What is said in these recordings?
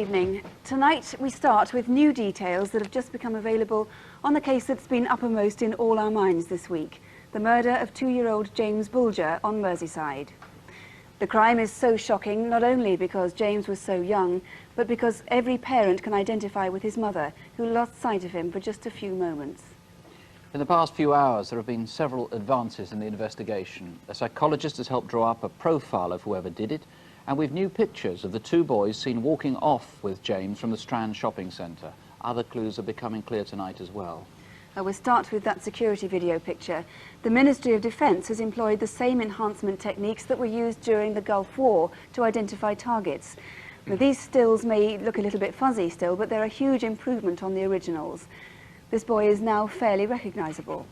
evening. Tonight we start with new details that have just become available on the case that's been uppermost in all our minds this week, the murder of 2-year-old James Bulger on Merseyside. The crime is so shocking not only because James was so young, but because every parent can identify with his mother, who lost sight of him for just a few moments. In the past few hours, there have been several advances in the investigation. A psychologist has helped draw up a profile of whoever did it, and we've new pictures of the two boys seen walking off with James from the Strand shopping centre. Other clues are becoming clear tonight as well. We'll start with that security video picture. The Ministry of Defence has employed the same enhancement techniques that were used during the Gulf War to identify targets. Now, these stills may look a little bit fuzzy still, but they're a huge improvement on the originals. This boy is now fairly recognisable.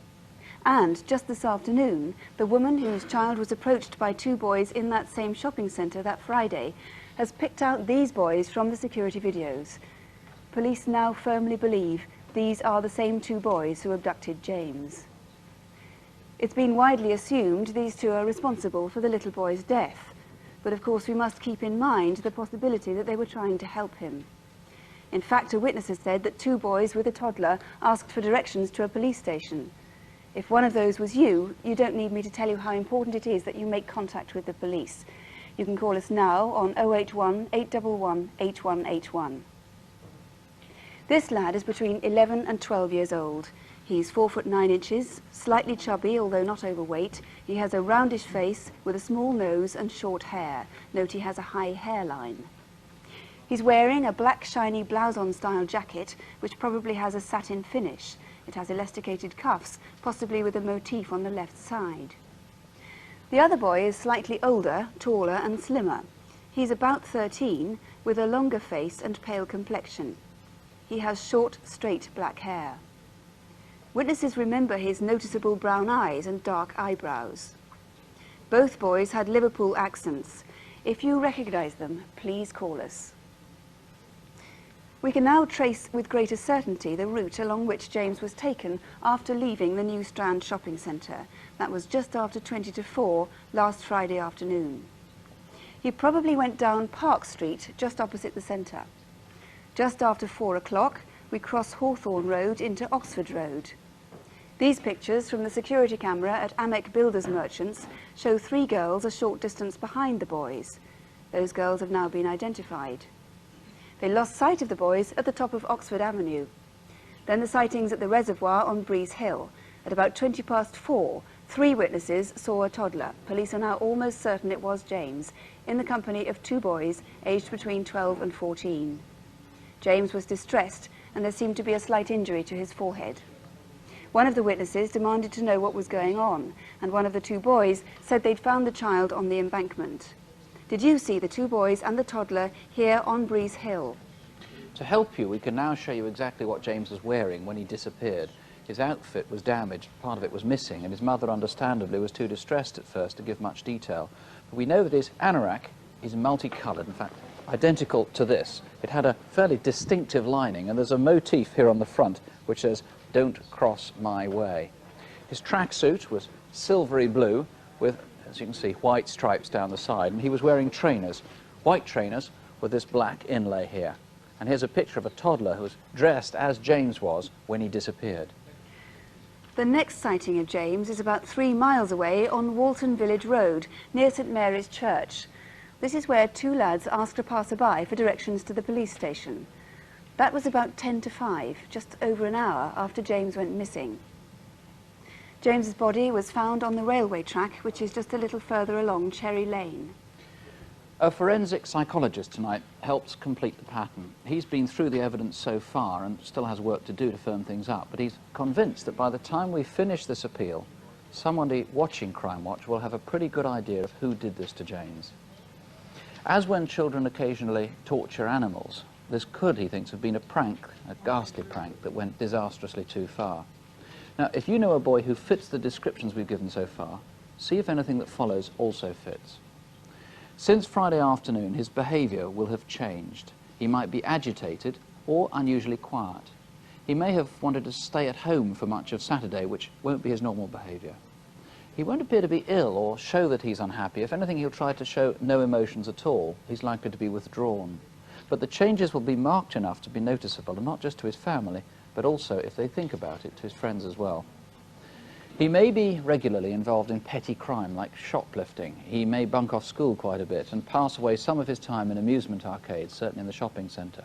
And just this afternoon, the woman whose child was approached by two boys in that same shopping centre that Friday has picked out these boys from the security videos. Police now firmly believe these are the same two boys who abducted James. It's been widely assumed these two are responsible for the little boy's death, but of course we must keep in mind the possibility that they were trying to help him. In fact, a witness has said that two boys with a toddler asked for directions to a police station. If one of those was you, you don't need me to tell you how important it is that you make contact with the police. You can call us now on 081 811 8181. This lad is between 11 and 12 years old. He's 4 foot 9 inches, slightly chubby although not overweight. He has a roundish face with a small nose and short hair. Note he has a high hairline. He's wearing a black shiny blouse-on style jacket which probably has a satin finish. It has elasticated cuffs, possibly with a motif on the left side. The other boy is slightly older, taller and slimmer. He's about 13, with a longer face and pale complexion. He has short, straight black hair. Witnesses remember his noticeable brown eyes and dark eyebrows. Both boys had Liverpool accents. If you recognise them, please call us. We can now trace with greater certainty the route along which James was taken after leaving the New Strand shopping centre. That was just after 20 to 4 last Friday afternoon. He probably went down Park Street, just opposite the centre. Just after 4 o'clock, we cross Hawthorne Road into Oxford Road. These pictures from the security camera at Amek Builders Merchants show 3 girls a short distance behind the boys. Those girls have now been identified. They lost sight of the boys at the top of Oxford Avenue. Then the sightings at the reservoir on Breeze Hill. At about 20 past 4, 3 witnesses saw a toddler. Police are now almost certain it was James, in the company of 2 boys aged between 12 and 14. James was distressed and there seemed to be a slight injury to his forehead. One of the witnesses demanded to know what was going on, and one of the 2 boys said they'd found the child on the embankment. Did you see the 2 boys and the toddler here on Breeze Hill? To help you, we can now show you exactly what James was wearing when he disappeared. His outfit was damaged, part of it was missing, and his mother understandably was too distressed at first to give much detail. But we know that his anorak is multicoloured, in fact, identical to this. It had a fairly distinctive lining, and there's a motif here on the front which says, "Don't cross my way." His tracksuit was silvery blue with, as you can see, white stripes down the side, and he was wearing trainers, white trainers with this black inlay here. And here's a picture of a toddler who was dressed as James was when he disappeared. The next sighting of James is about 3 miles away on Walton Village Road, near St Mary's Church. This is where 2 lads asked a passer-by for directions to the police station. That was about 10 to 5, just over an hour after James went missing. James's body was found on the railway track, which is just a little further along Cherry Lane. A forensic psychologist tonight helps complete the pattern. He's been through the evidence so far and still has work to do to firm things up, but he's convinced that by the time we finish this appeal, somebody watching Crimewatch will have a pretty good idea of who did this to James. As when children occasionally torture animals, this could, he thinks, have been a prank, a ghastly prank that went disastrously too far. Now, if you know a boy who fits the descriptions we've given so far, see if anything that follows also fits. Since Friday afternoon, his behaviour will have changed. He might be agitated or unusually quiet. He may have wanted to stay at home for much of Saturday, which won't be his normal behaviour. He won't appear to be ill or show that he's unhappy. If anything, he'll try to show no emotions at all. He's likely to be withdrawn. but the changes will be marked enough to be noticeable, and not just to his family, but also, if they think about it, to his friends as well. He may be regularly involved in petty crime like shoplifting. He may bunk off school quite a bit and pass away some of his time in amusement arcades, certainly in the shopping centre.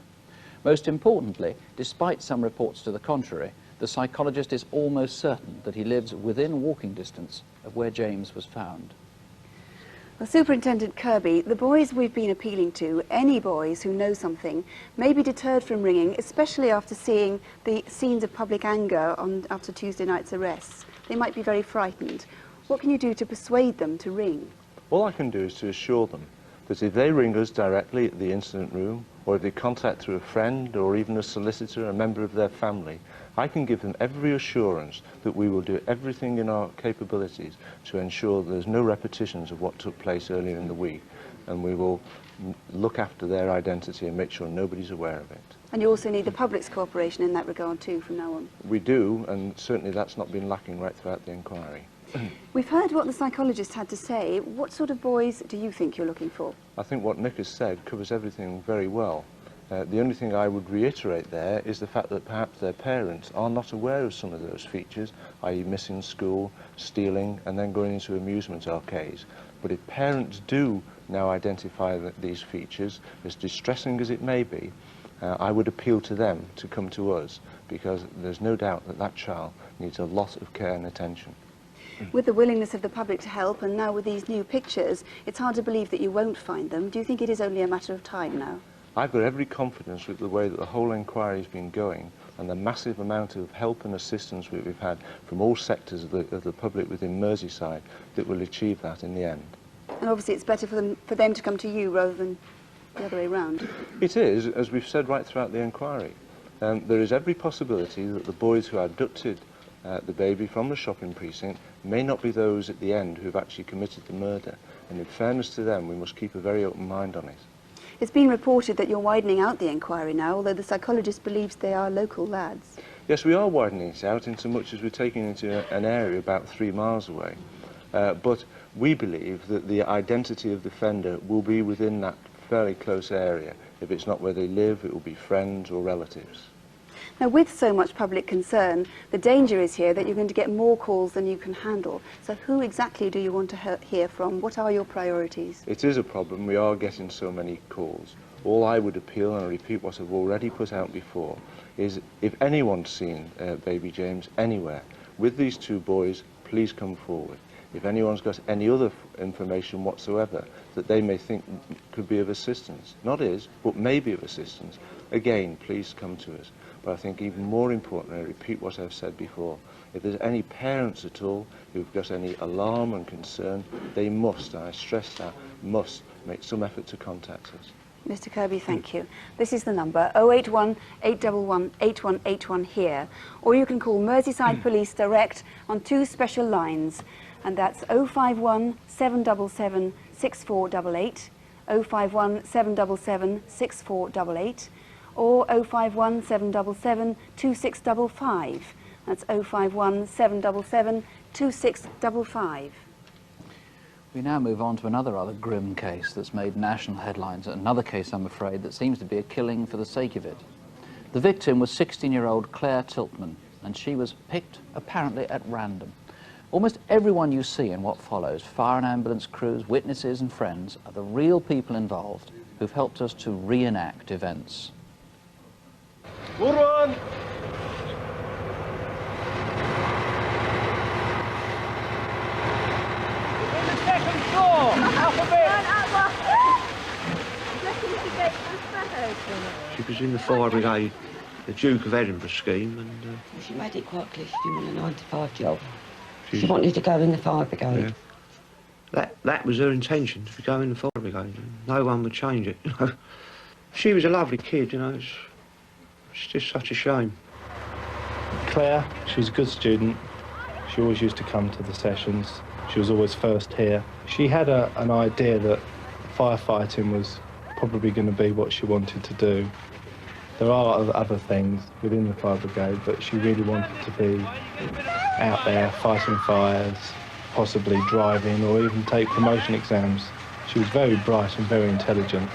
Most importantly, despite some reports to the contrary, the psychologist is almost certain that he lives within walking distance of where James was found. Well, Superintendent Kirby, the boys we've been appealing to, any boys who know something, may be deterred from ringing, especially after seeing the scenes of public anger after Tuesday night's arrests. They might be very frightened. What can you do to persuade them to ring? All I can do is to assure them that if they ring us directly at the incident room, or if they contact through a friend or even a solicitor, a member of their family, I can give them every assurance that we will do everything in our capabilities to ensure there's no repetitions of what took place earlier in the week, and we will look after their identity and make sure nobody's aware of it. And you also need the public's cooperation in that regard too from now on. We do, and certainly that's not been lacking right throughout the inquiry. We've heard what the psychologist had to say. What sort of boys do you think you're looking for? I think what Nick has said covers everything very well. The only thing I would reiterate there is the fact that perhaps their parents are not aware of some of those features, i.e. missing school, stealing, and then going into amusement arcades. But if parents do now identify these features, as distressing as it may be, I would appeal to them to come to us, because there's no doubt that that child needs a lot of care and attention. With the willingness of the public to help, and now with these new pictures, it's hard to believe that you won't find them. Do you think it is only a matter of time now? I've got every confidence with the way that the whole inquiry has been going, and the massive amount of help and assistance we've had from all sectors of the public within Merseyside, that will achieve that in the end. And obviously it's better for them to come to you rather than the other way around. It is, as we've said right throughout the inquiry. There is every possibility that the boys who abducted the baby from the shopping precinct may not be those at the end who've actually committed the murder, and in fairness to them we must keep a very open mind on it. It's been reported that you're widening out the inquiry now, although the psychologist believes they are local lads. Yes, we are widening it out in so much as we're taking it into an area about 3 miles away. But we believe that the identity of the offender will be within that fairly close area. If it's not where they live, it will be friends or relatives. Now, with so much public concern, the danger is here that you're going to get more calls than you can handle. So who exactly do you want to hear from? What are your priorities? It is a problem. We are getting so many calls. All I would appeal, and I repeat what I've already put out before, is if anyone's seen baby James anywhere with these 2 boys, please come forward. If anyone's got any other information whatsoever that they may think could be of assistance, not is, but may be of assistance, again, please come to us. But I think even more importantly, I repeat what I've said before, if there's any parents at all who've got any alarm and concern, they must, and I stress that, must make some effort to contact us. Mr. Kirby, thank you. This is the number, 081 811 8181 here, or you can call Merseyside Police direct on 2 special lines, and that's 051 777 6488, 051 777 6488, or 051 777 2655. That's 051 777 2655. We now move on to another rather grim case that's made national headlines. Another case, I'm afraid, that seems to be a killing for the sake of it. The victim was 16-year-old Claire Tiltman, and she was picked apparently at random. Almost everyone you see in what follows, fire and ambulance crews, witnesses and friends, are the real people involved who've helped us to reenact events. Warden! On the 2nd floor! Alphabet! She was in the fire brigade, the Duke of Edinburgh scheme, and... She made it quite clear she didn't want a 9 to 5 job. She wanted to go in the fire brigade. Yeah. That was her intention, to go in the fire brigade. No one would change it, you know. She was a lovely kid, you know. It's just such a shame. Claire, she was a good student. She always used to come to the sessions. She was always first here. She had an idea that firefighting was probably going to be what she wanted to do. There are other things within the fire brigade, but she really wanted to be out there fighting fires, possibly driving or even take promotion exams. She was very bright and very intelligent,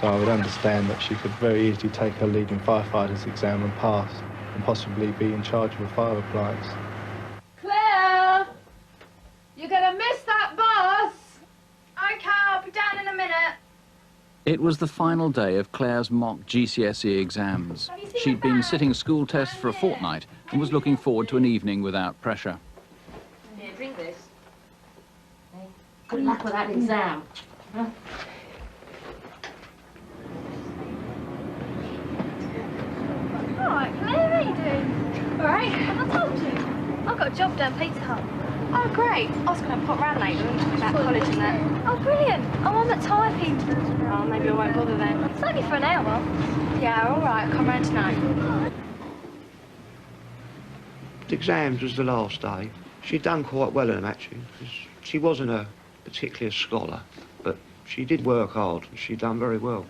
So I would understand that she could very easily take her leading firefighter's exam and pass, and possibly be in charge of a fire appliance. Claire! You're gonna miss that bus! OK, I'll be down in a minute. It was the final day of Claire's mock GCSE exams. She'd been sitting school tests for a fortnight and was looking forward to an evening without pressure. Here, drink this. Hey, good luck with that exam. Huh? All right, Claire, how are you doing? All right. Have I told you? I've got a job down Pizza Hut. Oh, great. I was going to pop round later and talk about college and that. Oh, brilliant. Oh, I'm at typing. Oh, maybe I won't bother then. It's only for an hour. Yeah, all right. I'll come round tonight. The exams was the last day. She'd done quite well in them, actually, because she wasn't a particular scholar, but she did work hard, and she'd done very well.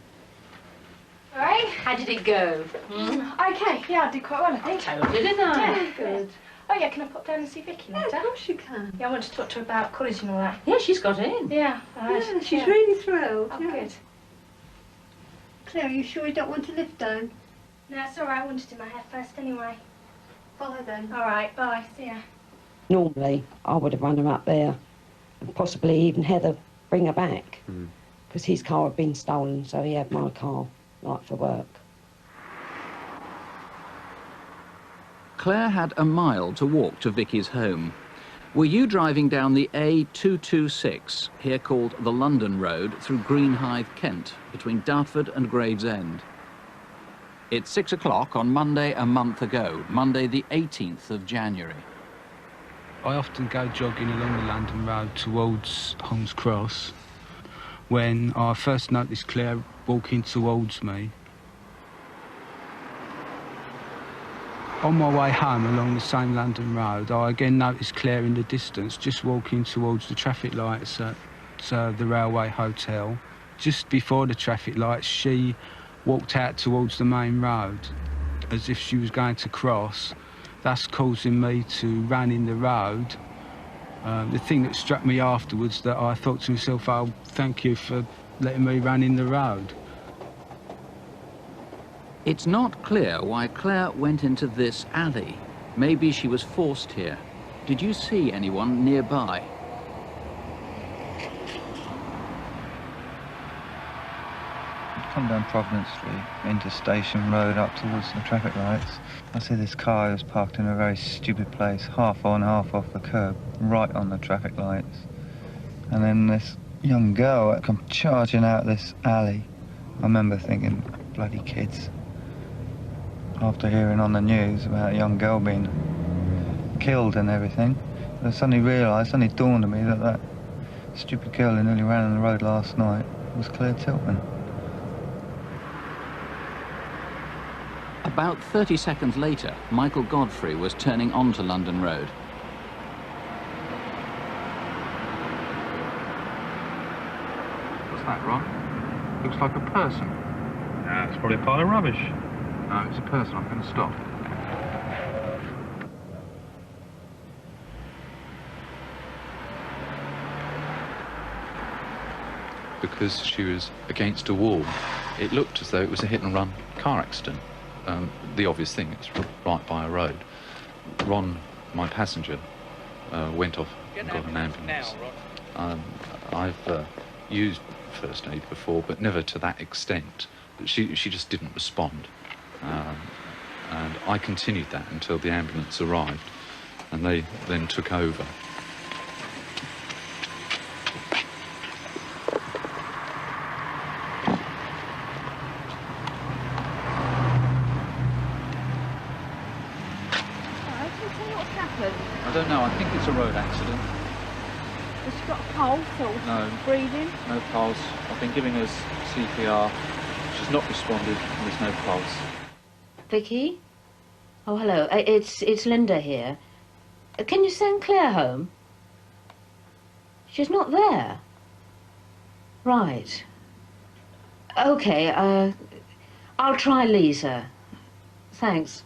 All right. How did it go? OK, yeah, I did quite well, I think. I told you, didn't I? Yeah, good. Oh, yeah, can I pop down and see Vicky later? Yeah, of course you can. Yeah, I want to talk to her about college and all that. Yeah, she's got in. Yeah, all right. Yeah, she's really thrilled. Oh, yeah. good. Claire, are you sure you don't want to lift down? No, it's all right. I wanted to do my hair first anyway. Bye then. All right, bye. See ya. Normally, I would have run her up there, and possibly even Heather bring her back, because his car had been stolen, so he had my car, like for work. Claire had a mile to walk to Vicky's home. Were you driving down the A226, here called the London Road, through Greenhithe, Kent, between Dartford and Gravesend? It's 6 o'clock on Monday a month ago, Monday the 18th of January. I often go jogging along the London Road towards Holmes Cross when I first noticed Claire walking towards me. On my way home along the same London Road, I again noticed Claire in the distance, just walking towards the traffic lights at the Railway Hotel. Just before the traffic lights, she walked out towards the main road as if she was going to cross, thus causing me to run in the road. The thing that struck me afterwards, that I thought to myself, oh, thank you for letting me run in the road. It's not clear why Claire went into this alley. Maybe she was forced here. Did you see anyone nearby? Come down Providence Street, into Station Road, up towards the traffic lights. I see this car was parked in a very stupid place, half on, half off the curb, right on the traffic lights. And then this young girl come charging out this alley. I remember thinking, bloody kids. After hearing on the news about a young girl being killed and everything, I suddenly realised, suddenly dawned on me that that stupid girl who nearly ran on the road last night was Claire Tiltman. About 30 seconds later, Michael Godfrey was turning onto London Road. What's that, Ron? Looks like a person. Ah, it's probably a pile of rubbish. No, it's a person. I'm going to stop. Because she was against a wall, it looked as though it was a hit-and-run car accident. The obvious thing, it's right by a road. Ron, my passenger, went off and got an ambulance. I've used first aid before, but never to that extent. She just didn't respond. And I continued that until the ambulance arrived, and they then took over. I don't know, I think it's a road accident. Has she got a pulse or No. breathing? No pulse. I've been giving her CPR. She's not responded, and there's no pulse. Vicky? Oh, hello. It's Linda here. Can you send Claire home? She's not there. Right. OK, I'll try Lisa. Thanks.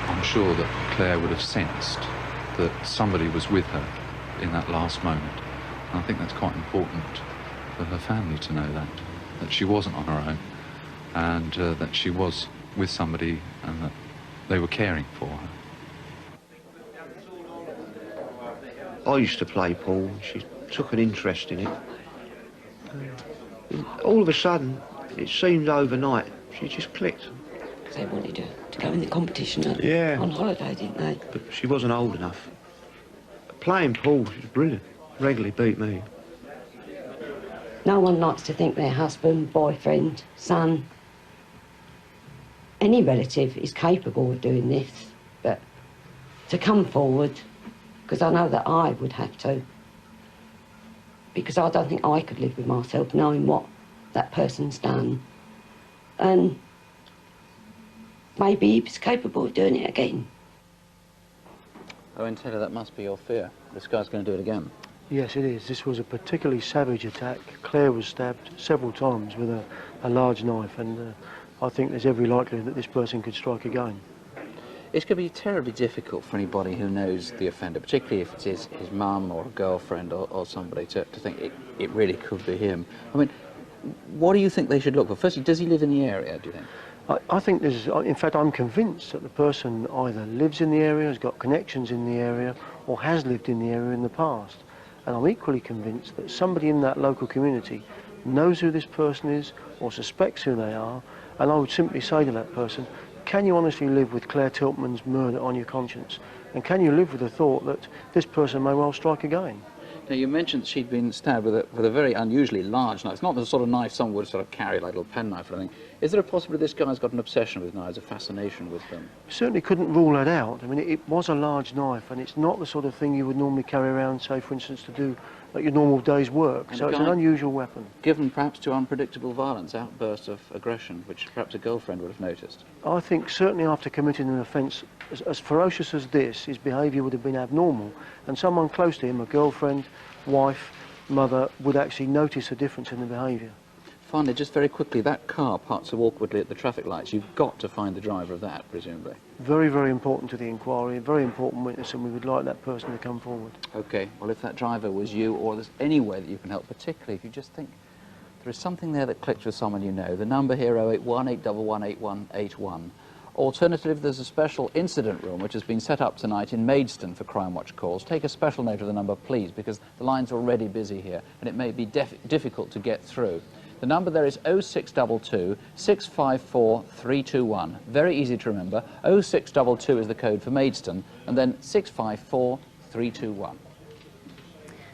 I'm sure that Claire would have sensed that somebody was with her in that last moment, And I think that's quite important for her family to know that she wasn't on her own, and that she was with somebody and that they were caring for her. I used to play pool, and she took an interest in it. All of a sudden, it seemed overnight, she just clicked. Because they wanted her to go in the competition on holiday, didn't they? But she wasn't old enough. Playing pool, she was brilliant. Regularly beat me. No one likes to think their husband, boyfriend, son, any relative is capable of doing this, but to come forward, because I know that I would have to, because I don't think I could live with myself knowing what that person's done, and maybe he was capable of doing it again. Owen Taylor, that must be your fear. This guy's going to do it again. Yes, it is. This was a particularly savage attack. Claire was stabbed several times with a large knife, and I think there's every likelihood that this person could strike again. It's going to be terribly difficult for anybody who knows the offender, particularly if it is his mum or a girlfriend or somebody, to think it really could be him. I mean, what do you think they should look for? Firstly, does he live in the area, do you think? I think there's, in fact, I'm convinced that the person either lives in the area, has got connections in the area, or has lived in the area in the past. And I'm equally convinced that somebody in that local community knows who this person is or suspects who they are, and I would simply say to that person, can you honestly live with Claire Tiltman's murder on your conscience? And can you live with the thought that this person may well strike again? Now, you mentioned she'd been stabbed with a very unusually large knife. It's not the sort of knife someone would sort of carry, like a little penknife or anything. Is there a possibility this guy's got an obsession with knives, a fascination with them? Certainly couldn't rule that out. I mean, it was a large knife, and it's not the sort of thing you would normally carry around, say, for instance, to do like your normal day's work. And so it's an unusual weapon. Given perhaps to unpredictable violence, outbursts of aggression, which perhaps a girlfriend would have noticed. I think certainly after committing an offence as ferocious as this, his behaviour would have been abnormal, and someone close to him, a girlfriend, wife, mother, would actually notice a difference in the behaviour. Finally, just very quickly, that car parked so awkwardly at the traffic lights. You've got to find the driver of that, presumably. Very, very important to the inquiry, a very important witness, and we would like that person to come forward. OK, well, if that driver was you, or there's any way that you can help, particularly if you just think there is something there that clicks with someone you know, the number here, 081 811 8181. Alternatively, there's a special incident room which has been set up tonight in Maidstone for Crimewatch calls. Take a special note of the number, please, because the line's already busy here, and it may be difficult to get through. The number there is 0622 654 321. Very easy to remember. 0622 is the code for Maidstone, and then 654 321.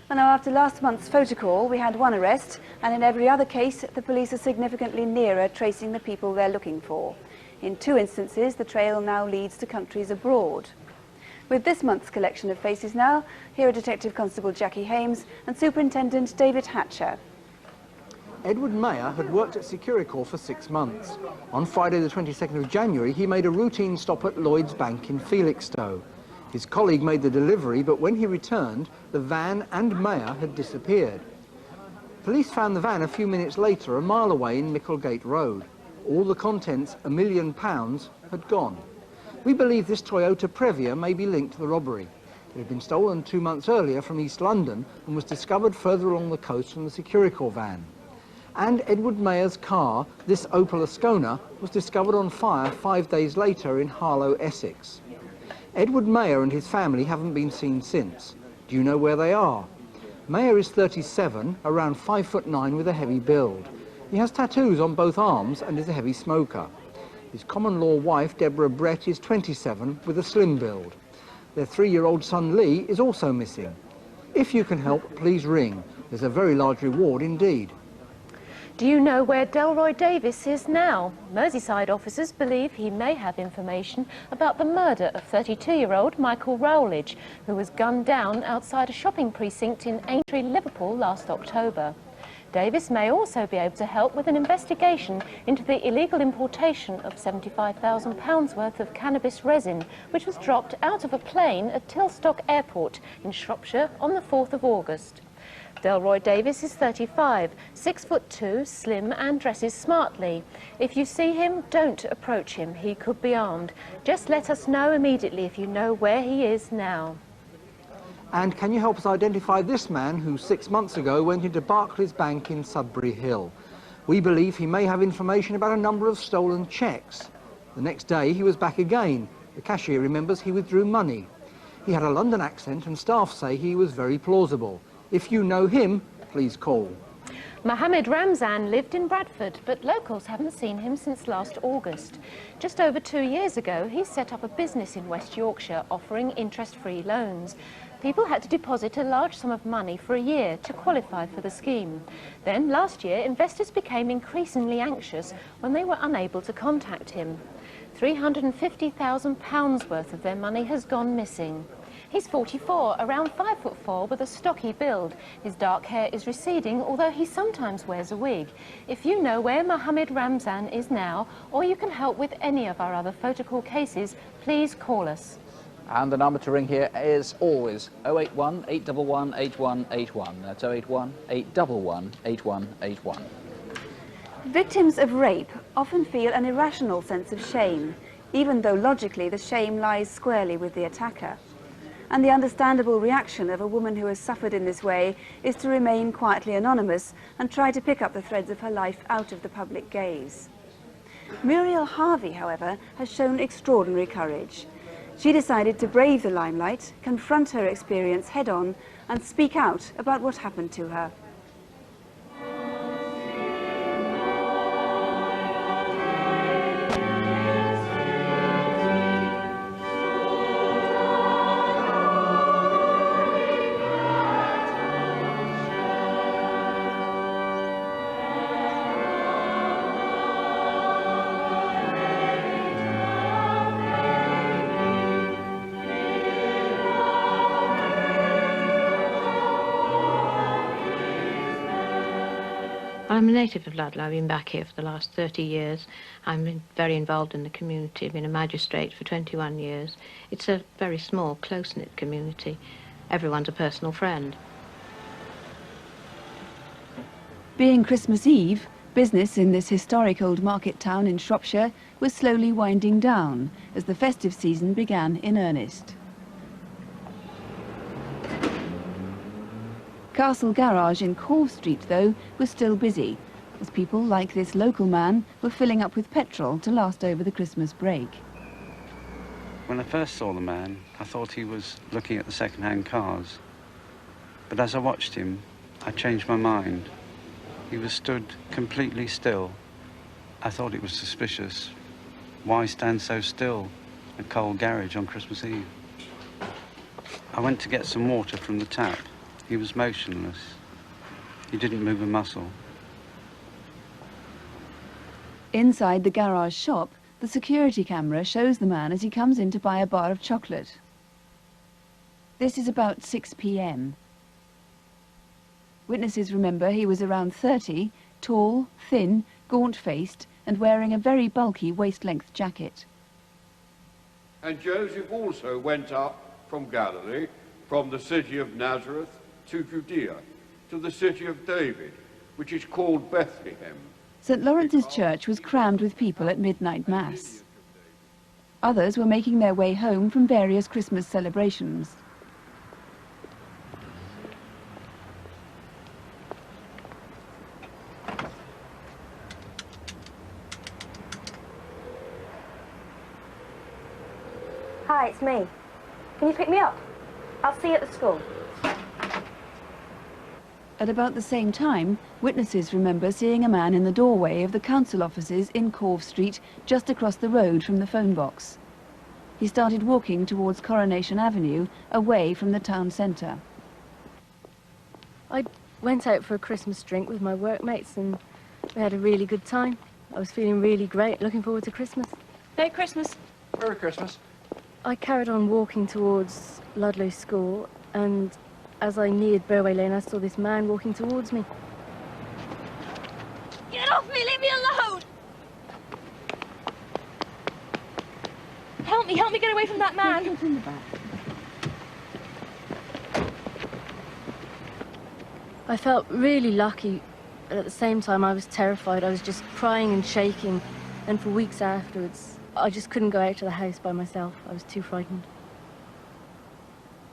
And now, after last month's photo call, we had one arrest, and in every other case, the police are significantly nearer tracing the people they're looking for. In 2 instances, the trail now leads to countries abroad. With this month's collection of faces now, here are Detective Constable Jackie Hames and Superintendent David Hatcher. Edward Mayer had worked at Securicor for 6 months. On Friday the 22nd of January, he made a routine stop at Lloyd's Bank in Felixstowe. His colleague made the delivery, but when he returned, the van and Mayer had disappeared. Police found the van a few minutes later, a mile away in Micklegate Road. All the contents, £1 million, had gone. We believe this Toyota Previa may be linked to the robbery. It had been stolen 2 months earlier from East London and was discovered further along the coast from the Securicor van. And Edward Mayer's car, this Opel Ascona, was discovered on fire 5 days later in Harlow, Essex. Edward Mayer and his family haven't been seen since. Do you know where they are? Mayer is 37, around 5'9" with a heavy build. He has tattoos on both arms and is a heavy smoker. His common-law wife, Deborah Brett, is 27 with a slim build. Their 3-year-old son, Lee, is also missing. If you can help, please ring. There's a very large reward indeed. Do you know where Delroy Davis is now? Merseyside officers believe he may have information about the murder of 32-year-old Michael Rowledge, who was gunned down outside a shopping precinct in Aintree, Liverpool last October. Davis may also be able to help with an investigation into the illegal importation of £75,000 worth of cannabis resin, which was dropped out of a plane at Tilstock Airport in Shropshire on the 4th of August. Delroy Davis is 35, 6'2", slim and dresses smartly. If you see him, don't approach him. He could be armed. Just let us know immediately if you know where he is now. And can you help us identify this man who 6 months ago went into Barclays Bank in Sudbury Hill? We believe he may have information about a number of stolen cheques. The next day he was back again. The cashier remembers he withdrew money. He had a London accent and staff say he was very plausible. If you know him, please call. Mohammed Ramzan lived in Bradford, but locals haven't seen him since last August. Just over 2 years ago, he set up a business in West Yorkshire offering interest-free loans. People had to deposit a large sum of money for a year to qualify for the scheme. Then, last year, investors became increasingly anxious when they were unable to contact him. £350,000 worth of their money has gone missing. He's 44, around 5'4", with a stocky build. His dark hair is receding, although he sometimes wears a wig. If you know where Mohammed Ramzan is now, or you can help with any of our other photocall cases, please call us. And the number to ring here is always 081 811 8181. That's 081 811 8181. Victims of rape often feel an irrational sense of shame, even though logically the shame lies squarely with the attacker. And the understandable reaction of a woman who has suffered in this way is to remain quietly anonymous and try to pick up the threads of her life out of the public gaze. Muriel Harvey, however, has shown extraordinary courage. She decided to brave the limelight, confront her experience head-on, and speak out about what happened to her. I'm a native of Ludlow. I've been back here for the last 30 years. I'm very involved in the community. I've been a magistrate for 21 years. It's a very small, close-knit community. Everyone's a personal friend. Being Christmas Eve, business in this historic old market town in Shropshire was slowly winding down as the festive season began in earnest. Castle Garage in Corve Street, though, was still busy, as people like this local man were filling up with petrol to last over the Christmas break. When I first saw the man, I thought he was looking at the second-hand cars. But as I watched him, I changed my mind. He was stood completely still. I thought it was suspicious. Why stand so still at Cole Garage on Christmas Eve? I went to get some water from the tap. He was motionless. He didn't move a muscle. Inside the garage shop, the security camera shows the man as he comes in to buy a bar of chocolate. This is about 6 p.m. Witnesses remember he was around 30, tall, thin, gaunt-faced, and wearing a very bulky waist-length jacket. And Joseph also went up from Galilee, from the city of Nazareth, to Judea, to the city of David, which is called Bethlehem. St. Lawrence's Church was crammed with people at midnight mass. Others were making their way home from various Christmas celebrations. Hi, it's me. Can you pick me up? I'll see you at the school. At about the same time, witnesses remember seeing a man in the doorway of the council offices in Corve Street, just across the road from the phone box. He started walking towards Coronation Avenue, away from the town centre. I went out for a Christmas drink with my workmates and we had a really good time. I was feeling really great, looking forward to Christmas. Merry Christmas. Merry Christmas. I carried on walking towards Ludlow School, and as I neared Burway Lane, I saw this man walking towards me. Get off me! Leave me alone! Help me get away from that man! In the back. I felt really lucky, but at the same time I was terrified. I was just crying and shaking, and for weeks afterwards, I just couldn't go out to the house by myself. I was too frightened.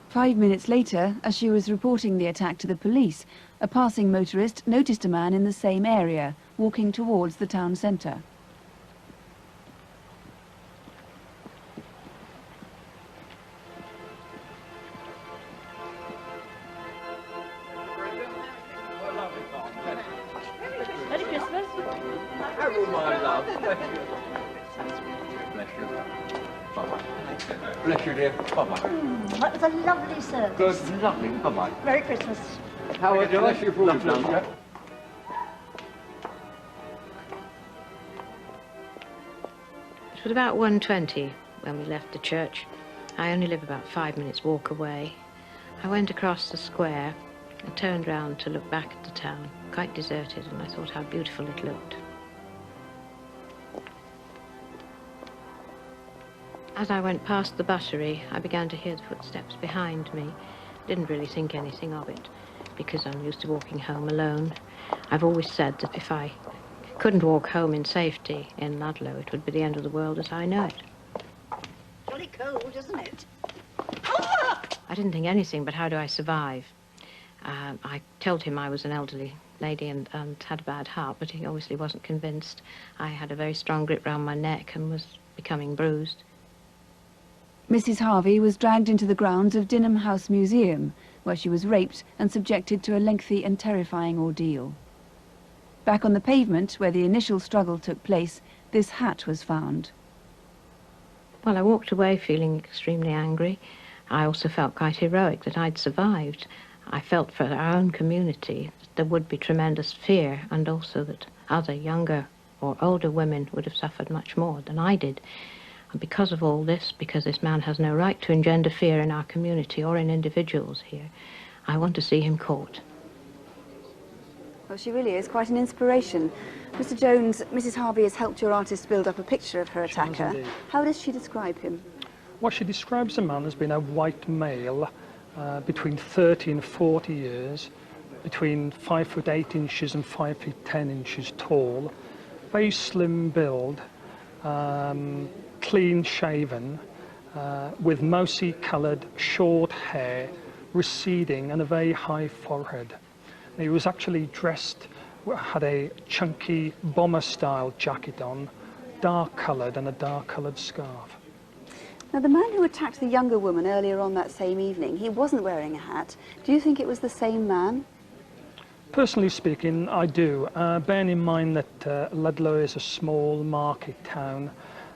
5 minutes later, as she was reporting the attack to the police, a passing motorist noticed a man in the same area, walking towards the town centre. Merry Christmas. Oh, my love. Bless you. Bye-bye. Bless you, dear. Bye-bye. That was a lovely service. Good, lovely. Bye-bye. Merry Christmas. How are you? Bless you, lovely. It was about 1:20 when we left the church. I only live about 5 minutes walk away. I went across the square and turned round to look back at the town, quite deserted, and I thought how beautiful it looked. As I went past the buttery, I began to hear the footsteps behind me. Didn't really think anything of it, because I'm used to walking home alone. I've always said that if I couldn't walk home in safety in Ludlow, it would be the end of the world as I know it. Jolly cold, isn't it? I didn't think anything but how do I survive. I told him I was an elderly lady and had a bad heart, but he obviously wasn't convinced. I had a very strong grip round my neck and was becoming bruised. Mrs. Harvey was dragged into the grounds of Dinham House Museum, where she was raped and subjected to a lengthy and terrifying ordeal. Back on the pavement, where the initial struggle took place, this hat was found. Well, I walked away feeling extremely angry. I also felt quite heroic that I'd survived. I felt for our own community that there would be tremendous fear, and also that other younger or older women would have suffered much more than I did. And because of all this, because this man has no right to engender fear in our community or in individuals here, I want to see him caught. Well, she really is quite an inspiration. Mr. Jones, Mrs. Harvey has helped your artist build up a picture of her attacker. How does she describe him? Well, she describes the man as being a white male, between 30 and 40 years, between 5 foot 8 inches and 5 feet 10 inches tall, very slim build, clean shaven, with mousy coloured short hair, receding, and a very high forehead. He was actually dressed, had a chunky bomber style jacket on, dark coloured, and a dark coloured scarf. Now, the man who attacked the younger woman earlier on that same evening, he wasn't wearing a hat. Do you think it was the same man? Personally speaking, I do. Bearing in mind that Ludlow is a small market town,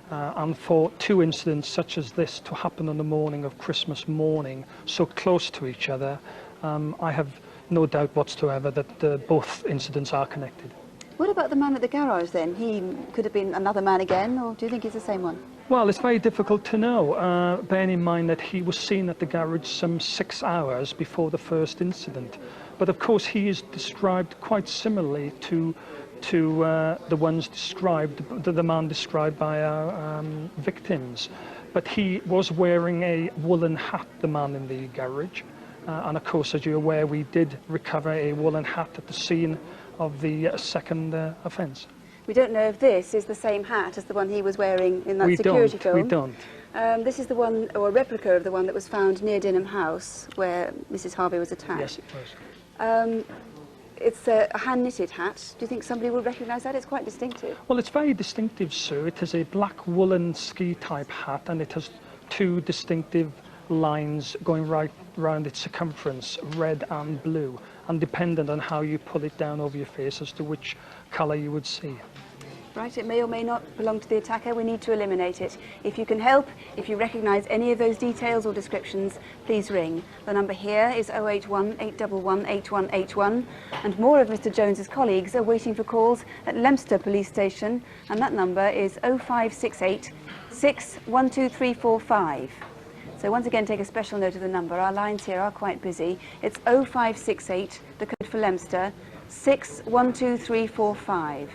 and for two incidents such as this to happen on the morning of Christmas morning, so close to each other, I have no doubt whatsoever that both incidents are connected. What about the man at the garage then? He could have been another man again, or do you think he's the same one? Well, it's very difficult to know, bearing in mind that he was seen at the garage some 6 hours before the first incident. But of course he is described quite similarly to the ones described, the man described by our victims. But he was wearing a woolen hat, the man in the garage. And of course, as you're aware, we did recover a woolen hat at the scene of the second offence. We don't know if this is the same hat as the one he was wearing in that security film. We don't. This is the one, or a replica of the one that was found near Dinham House, where Mrs. Harvey was attacked. Yes, it was. It's a hand-knitted hat. Do you think somebody would recognise that? It's quite distinctive. Well, it's very distinctive, sir. It is a black woolen ski-type hat, and it has two distinctive lines going right round its circumference, red and blue, and dependent on how you pull it down over your face as to which colour you would see. Right, it may or may not belong to the attacker. We need to eliminate it. If you can help, if you recognise any of those details or descriptions, please ring. The number here is 081 811 8181, and more of Mr. Jones's colleagues are waiting for calls at Leominster Police Station, and that number is 0568 612345. So once again, take a special note of the number. Our lines here are quite busy. It's 0568, the code for Leominster, 612345.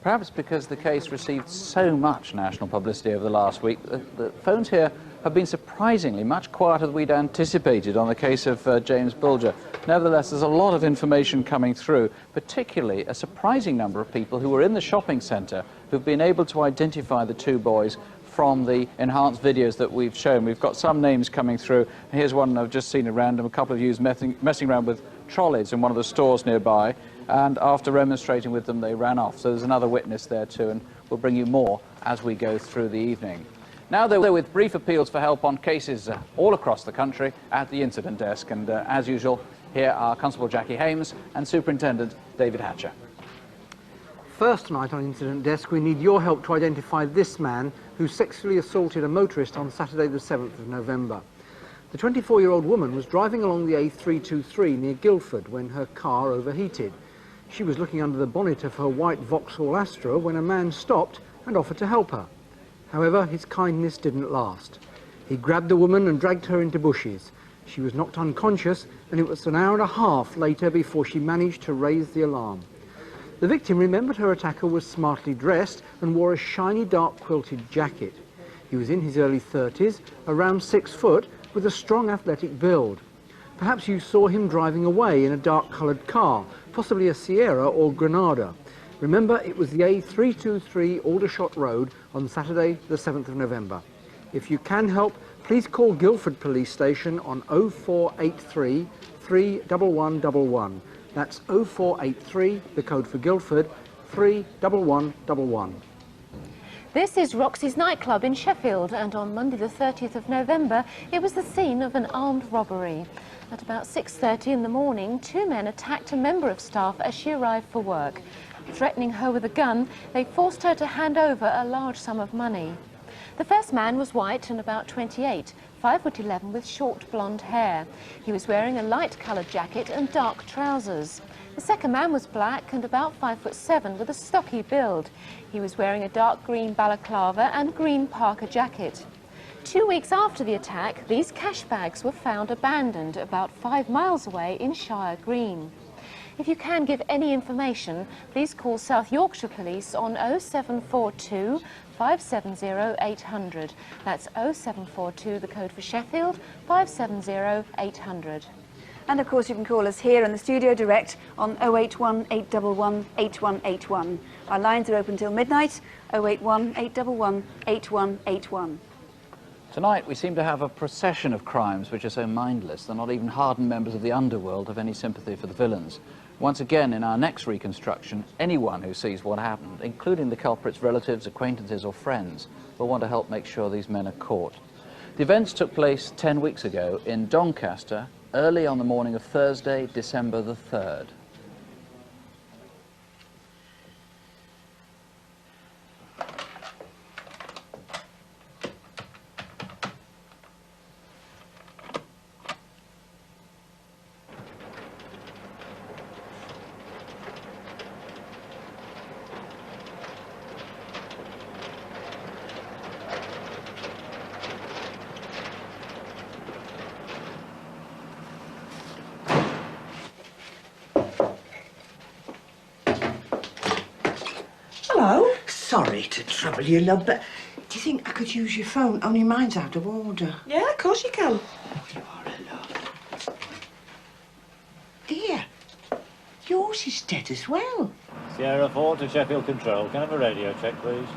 Perhaps because the case received so much national publicity over the last week, the phones here have been surprisingly much quieter than we'd anticipated on the case of James Bulger. Nevertheless, there's a lot of information coming through, particularly a surprising number of people who were in the shopping centre who've been able to identify the two boys from the enhanced videos that we've shown. We've got some names coming through. Here's one I've just seen at random. A couple of you messing around with trolleys in one of the stores nearby, and after remonstrating with them, they ran off. So there's another witness there too, and we'll bring you more as we go through the evening. Now they're with brief appeals for help on cases all across the country at the incident desk, and as usual, here are Constable Jackie Hames and Superintendent David Hatcher. First tonight on Incident Desk, we need your help to identify this man who sexually assaulted a motorist on Saturday the 7th of November. The 24-year-old woman was driving along the A323 near Guildford when her car overheated. She was looking under the bonnet of her white Vauxhall Astra when a man stopped and offered to help her. However, his kindness didn't last. He grabbed the woman and dragged her into bushes. She was knocked unconscious, and it was an hour and a half later before she managed to raise the alarm. The victim remembered her attacker was smartly dressed and wore a shiny dark quilted jacket. He was in his early 30s, around 6 foot, with a strong athletic build. Perhaps you saw him driving away in a dark-coloured car, possibly a Sierra or Granada. Remember, it was the A323 Aldershot Road on Saturday the 7th of November. If you can help, please call Guildford Police Station on 0483 31111. That's 0483, the code for Guildford, 31111. This is Roxy's nightclub in Sheffield, and on Monday the 30th of November, it was the scene of an armed robbery. At about 6:30 in the morning, 2 men attacked a member of staff as she arrived for work. Threatening her with a gun, they forced her to hand over a large sum of money. The first man was white and about 28, 5'11" with short blonde hair. He was wearing a light-coloured jacket and dark trousers. The second man was black and about 5'7" with a stocky build. He was wearing a dark green balaclava and green parka jacket. 2 weeks after the attack, these cash bags were found abandoned about 5 miles away in Shire Green. If you can give any information, please call South Yorkshire Police on 0742 570 800. That's 0742, the code for Sheffield, 570 800. And of course you can call us here in the studio direct on 081 811 8181. Our lines are open till midnight, 081 811 8181. Tonight we seem to have a procession of crimes which are so mindless that not even hardened members of the underworld have any sympathy for the villains. Once again, in our next reconstruction, anyone who sees what happened, including the culprit's relatives, acquaintances or friends, will want to help make sure these men are caught. The events took place 10 weeks ago in Doncaster, early on the morning of Thursday, December the 3rd. Hello. Sorry to trouble you, love, but do you think I could use your phone? Only mine's out of order. Yeah, of course you can. Oh, you are a love. Dear, yours is dead as well. Sierra 4 to Sheffield Control. Can I have a radio check, please?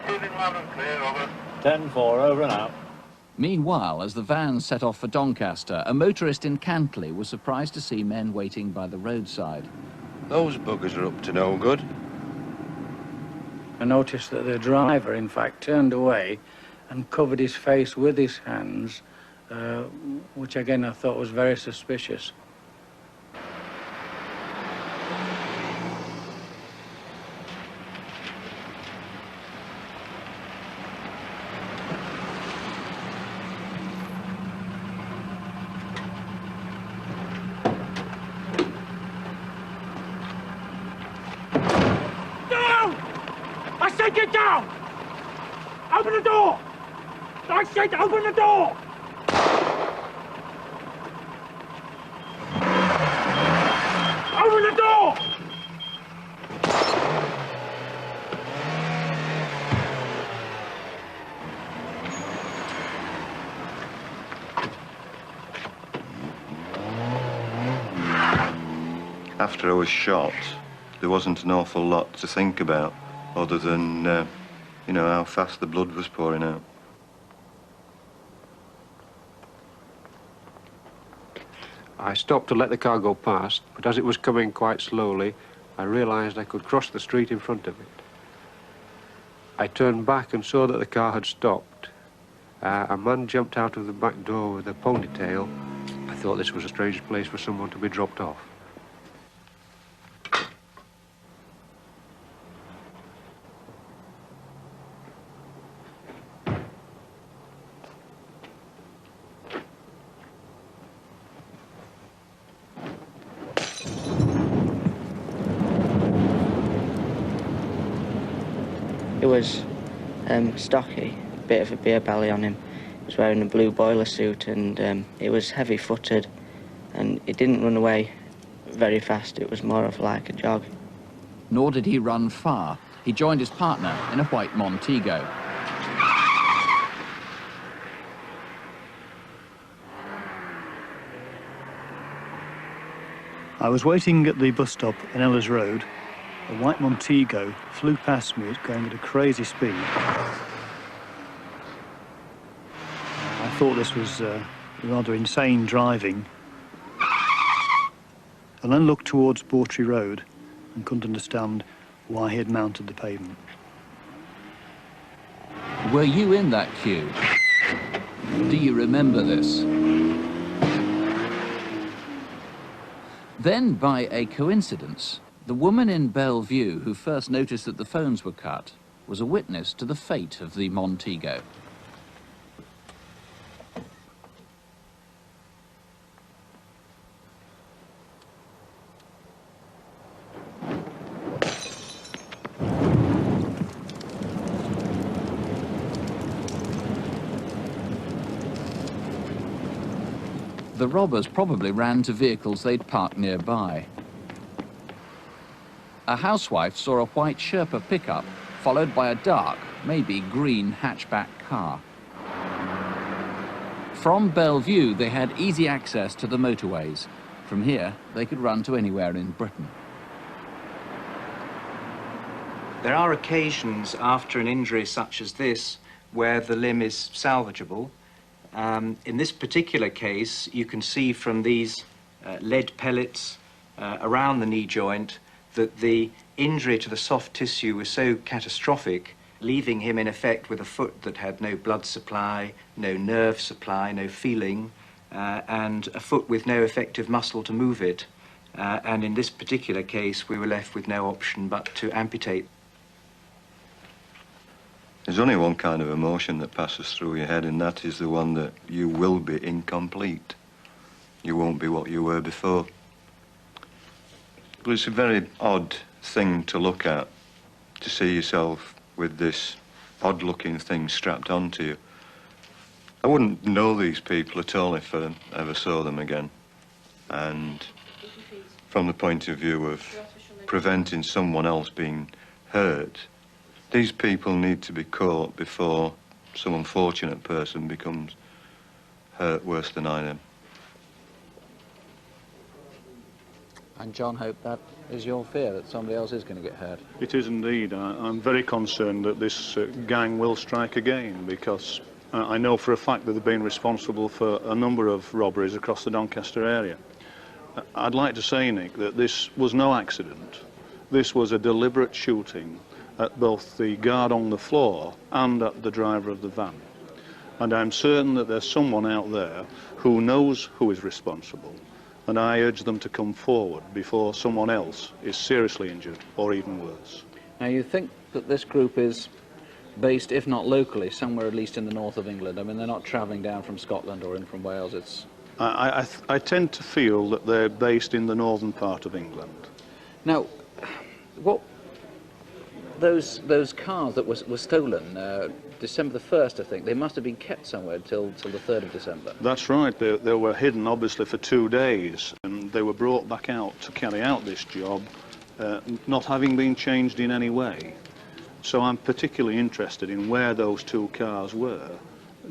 Receiving loud and clear, over. 10-4, over and out. Meanwhile, as the van set off for Doncaster, a motorist in Cantley was surprised to see men waiting by the roadside. Those buggers are up to no good. I noticed that the driver, in fact, turned away and covered his face with his hands, which again I thought was very suspicious. Get down! Open the door! I said open the door! Open the door! After I was shot, there wasn't an awful lot to think about, other than You know, how fast the blood was pouring out. I stopped to let the car go past, but as it was coming quite slowly, I realised I could cross the street in front of it. I turned back and saw that the car had stopped. A man jumped out of the back door with a ponytail. I thought this was a strange place for someone to be dropped off. He was stocky, a bit of a beer belly on him. He was wearing a blue boiler suit and he was heavy-footed and he didn't run away very fast. It was more of like a jog. Nor did he run far. He joined his partner in a white Montego. I was waiting at the bus stop in Ellers Road. A white Montego flew past me, going at a crazy speed. I thought this was rather insane driving, and then looked towards Bawtry Road and couldn't understand why he had mounted the pavement. Were you in that queue? Do you remember this? Then, by a coincidence, the woman in Bellevue who first noticed that the phones were cut was a witness to the fate of the Montego. The robbers probably ran to vehicles they'd parked nearby. A housewife saw a white Sherpa pickup, followed by a dark, maybe green hatchback car. From Bellevue, they had easy access to the motorways. From here, they could run to anywhere in Britain. There are occasions after an injury such as this where the limb is salvageable. In this particular case, you can see from these lead pellets around the knee joint that the injury to the soft tissue was so catastrophic, leaving him in effect with a foot that had no blood supply, no nerve supply, no feeling, and a foot with no effective muscle to move it. And in this particular case, we were left with no option but to amputate. There's only one kind of emotion that passes through your head, and that is the one that you will be incomplete. You won't be what you were before. But it's a very odd thing to look at, to see yourself with this odd-looking thing strapped onto you. I wouldn't know these people at all if I ever saw them again. And from the point of view of preventing someone else being hurt, these people need to be caught before some unfortunate person becomes hurt worse than I am. And John, hope that is your fear, that somebody else is going to get hurt. It is indeed. I'm very concerned that this gang will strike again, because I know for a fact that they've been responsible for a number of robberies across the Doncaster area. I'd like to say, Nick, that this was no accident. This was a deliberate shooting at both the guard on the floor and at the driver of the van. And I'm certain that there's someone out there who knows who is responsible, and I urge them to come forward before someone else is seriously injured or even worse. Now, you think that this group is based, if not locally, somewhere at least in the north of England? I mean, they're not travelling down from Scotland or in from Wales. It's... I tend to feel that they're based in the northern part of England. Now, what... Those cars that were stolen, December the 1st, I think, they must have been kept somewhere till the 3rd of December. That's right. They were hidden, obviously, for 2 days, and they were brought back out to carry out this job, not having been changed in any way. So I'm particularly interested in where those 2 cars were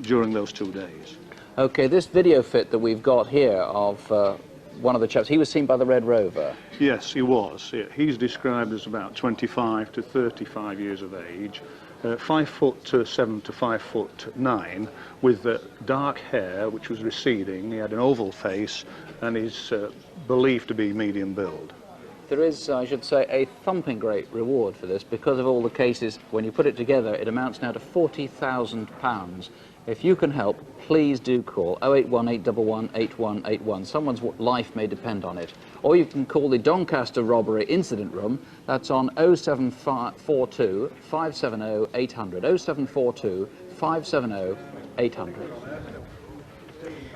during those 2 days. OK, this video fit that we've got here of one of the chaps, he was seen by the Red Rover. Yes, he was. He's described as about 25 to 35 years of age, 5'7" to 5'9", with dark hair which was receding. He had an oval face and is believed to be medium build. There is, I should say, a thumping great reward for this because of all the cases. When you put it together, it amounts now to £40,000. If you can help, please do call 081 811 8181. Someone's life may depend on it. Or you can call the Doncaster Robbery Incident Room. That's on 0742 570 800. 0742 570 800.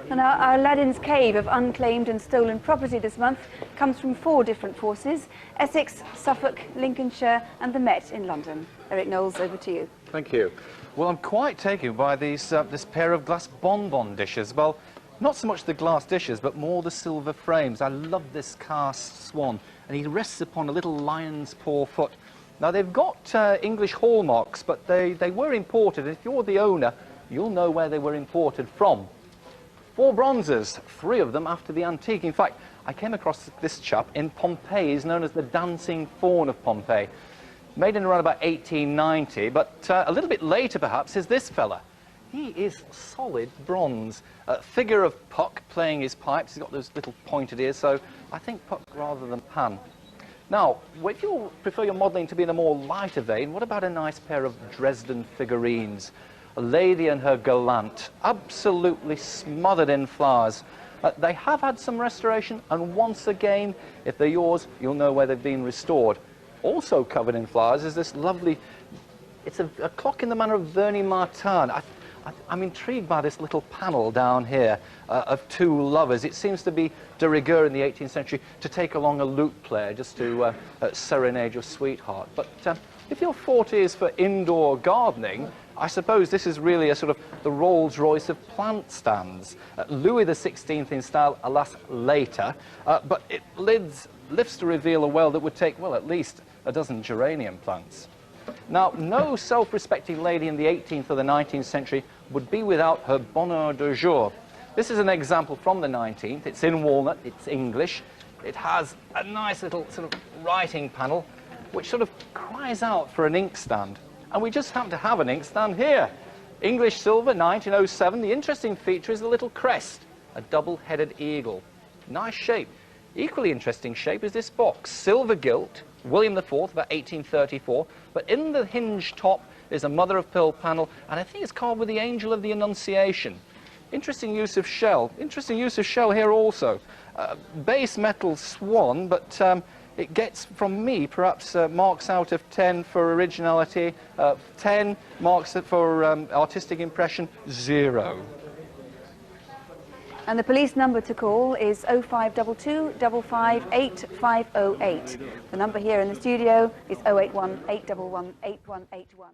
And our Aladdin's Cave of unclaimed and stolen property this month comes from 4 different forces: Essex, Suffolk, Lincolnshire and the Met in London. Eric Knowles, over to you. Thank you. Well, I'm quite taken by these, this pair of glass bonbon dishes. Well, not so much the glass dishes, but more the silver frames. I love this cast swan, and he rests upon a little lion's paw foot. Now, they've got English hallmarks, but they were imported, and if you're the owner, you'll know where they were imported from. 4 bronzes, 3 of them after the antique. In fact, I came across this chap in Pompeii. He's known as the Dancing Faun of Pompeii. Made in around about 1890, but a little bit later perhaps is this fella. He is solid bronze. Figure of Puck playing his pipes. He's got those little pointed ears, so I think Puck rather than Pan. Now, if you prefer your modelling to be in a more lighter vein, what about a nice pair of Dresden figurines? A lady and her gallant, absolutely smothered in flowers. They have had some restoration, and once again, if they're yours, you'll know where they've been restored. Also covered in flowers is this lovely, it's a clock in the manner of Vernis Martin. I'm intrigued by this little panel down here of 2 lovers. It seems to be de rigueur in the 18th century to take along a lute player just to serenade your sweetheart. But if your forte is for indoor gardening, I suppose this is really a sort of the Rolls-Royce of plant stands. Louis XVI in style, alas, later, but it lifts to reveal a well that would take, well, at least a dozen geranium plants. Now, no self-respecting lady in the 18th or the 19th century would be without her bonheur de jour. This is an example from the 19th. It's in walnut, it's English. It has a nice little sort of writing panel, which sort of cries out for an inkstand. And we just happen to have an inkstand here. English silver, 1907. The interesting feature is the little crest, a double-headed eagle. Nice shape. Equally interesting shape is this box, silver gilt, William IV, about 1834. But in the hinge top is a mother-of-pearl panel, and I think it's carved with the Angel of the Annunciation. Interesting use of shell. Interesting use of shell here also. Base metal swan, but it gets, from me, perhaps marks out of 10 for originality, 10 marks for artistic impression, 0. And the police number to call is 0522 558 508. The number here in the studio is 081 811 8181.